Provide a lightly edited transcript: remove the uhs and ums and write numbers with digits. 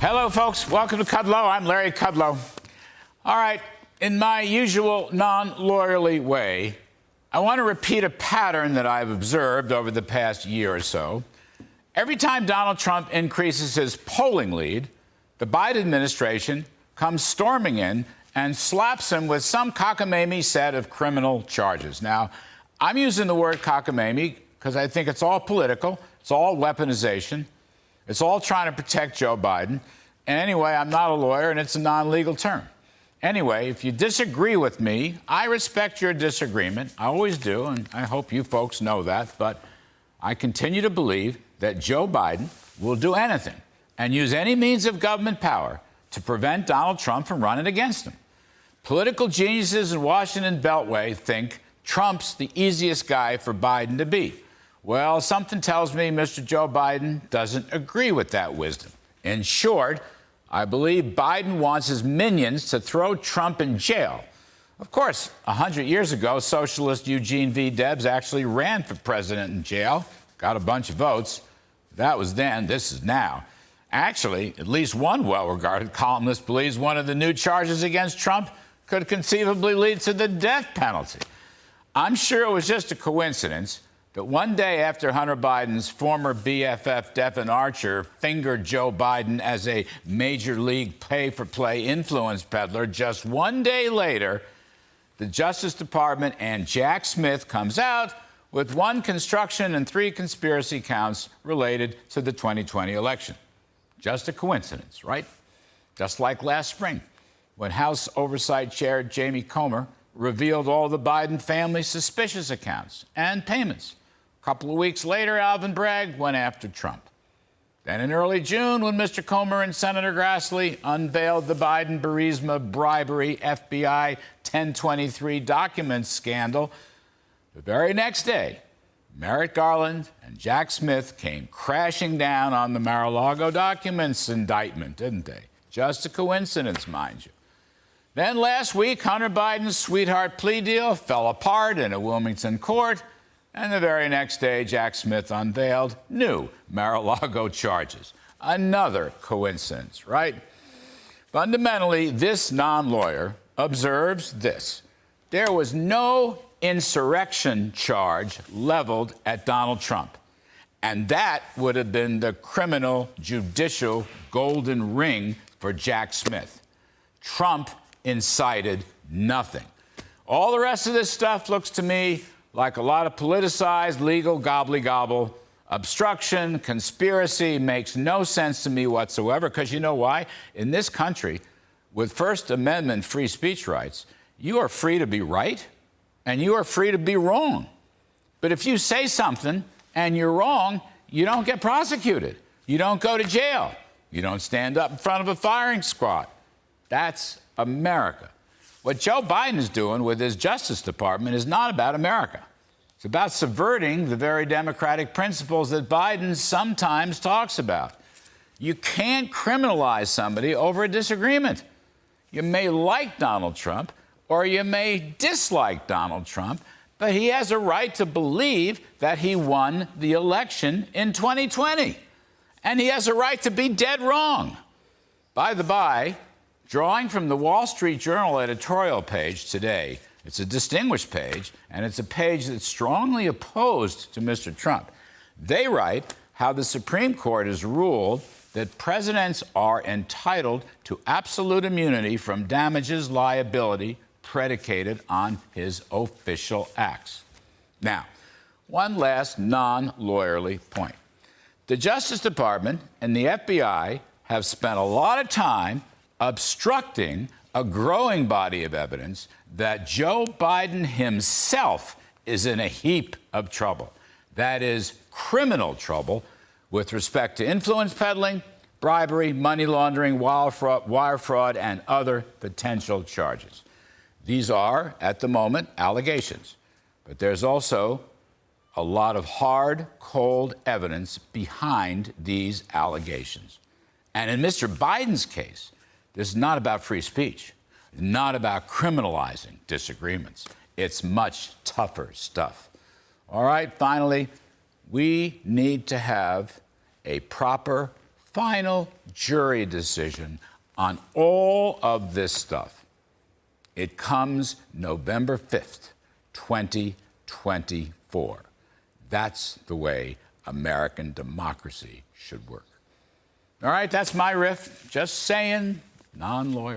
Hello, folks. Welcome to Kudlow. I'm Larry Kudlow. All right, in my usual non-lawyerly way, I want to repeat a pattern that I've observed over the past year or so. Every time Donald Trump increases his polling lead, the Biden administration comes storming in and slaps him with some cockamamie set of criminal charges. Now, I'm using the word cockamamie because I think it's all political. It's all weaponization. It's all trying to protect Joe Biden. And anyway, I'm not a lawyer, and it's a non-legal term. Anyway, if you disagree with me, I respect your disagreement. I always do, and I hope you folks know that. But I continue to believe that Joe Biden will do anything and use any means of government power to prevent Donald Trump from running against him. Political geniuses in Washington Beltway think Trump's the easiest guy for Biden to beat. Well, something tells me Mr. Joe Biden doesn't agree with that wisdom. In short, I believe Biden wants his minions to throw Trump in jail. Of course, 100 years ago, socialist Eugene V. Debs actually ran for president in jail, got a bunch of votes. That was then, this is now. Actually, at least one well-regarded columnist believes one of the new charges against Trump could conceivably lead to the death penalty. I'm sure it was just a coincidence that one day after Hunter Biden's former BFF Devin Archer fingered Joe Biden as a major league pay-for-play influence peddler, just one day later, the Justice Department and Jack Smith comes out with 1 construction and 3 conspiracy counts related to the 2020 election. Just a coincidence, right? Just like last spring, when House Oversight Chair Jamie Comer revealed all the Biden family's suspicious accounts and payments. A couple of weeks later, Alvin Bragg went after Trump. Then in early June, when Mr. Comer and Senator Grassley unveiled the Biden-Burisma bribery FBI 1023 documents scandal, the very next day, Merrick Garland and Jack Smith came crashing down on the Mar-a-Lago documents indictment, didn't they? Just a coincidence, mind you. Then last week, Hunter Biden's sweetheart plea deal fell apart in a Wilmington court, and the very next day, Jack Smith unveiled new Mar-a-Lago charges. Another coincidence, right? Fundamentally, this non-lawyer observes this. There was no insurrection charge leveled at Donald Trump. And that would have been the criminal judicial golden ring for Jack Smith. Trump incited nothing. All the rest of this stuff looks to me like a lot of politicized legal gobbly-gobble. Obstruction, conspiracy makes no sense to me whatsoever, because you know why? In this country, with First Amendment free speech rights, you are free to be right and you are free to be wrong. But if you say something and you're wrong, you don't get prosecuted. You don't go to jail. You don't stand up in front of a firing squad. That's America. What Joe Biden is doing with his Justice Department is not about America. It's about subverting the very democratic principles that Biden sometimes talks about. You can't criminalize somebody over a disagreement. You may like Donald Trump or you may dislike Donald Trump, but he has a right to believe that he won the election in 2020. And he has a right to be dead wrong. By the by, drawing from the Wall Street Journal editorial page today, it's a distinguished page, and it's a page that's strongly opposed to Mr. Trump. They write how the Supreme Court has ruled that presidents are entitled to absolute immunity from damages liability predicated on his official acts. Now, one last non-lawyerly point. The Justice Department and the FBI have spent a lot of time obstructing a growing body of evidence that Joe Biden himself is in a heap of trouble. That is criminal trouble with respect to influence peddling, bribery, money laundering, wire fraud, and other potential charges. These are, at the moment, allegations. But there's also a lot of hard, cold evidence behind these allegations. And in Mr. Biden's case, this is not about free speech, not about criminalizing disagreements. It's much tougher stuff. All right, finally, we need to have a proper, final jury decision on all of this stuff, it comes November 5th, 2024. That's the way American democracy should work. All right, that's my riff. Just saying, non-lawyer.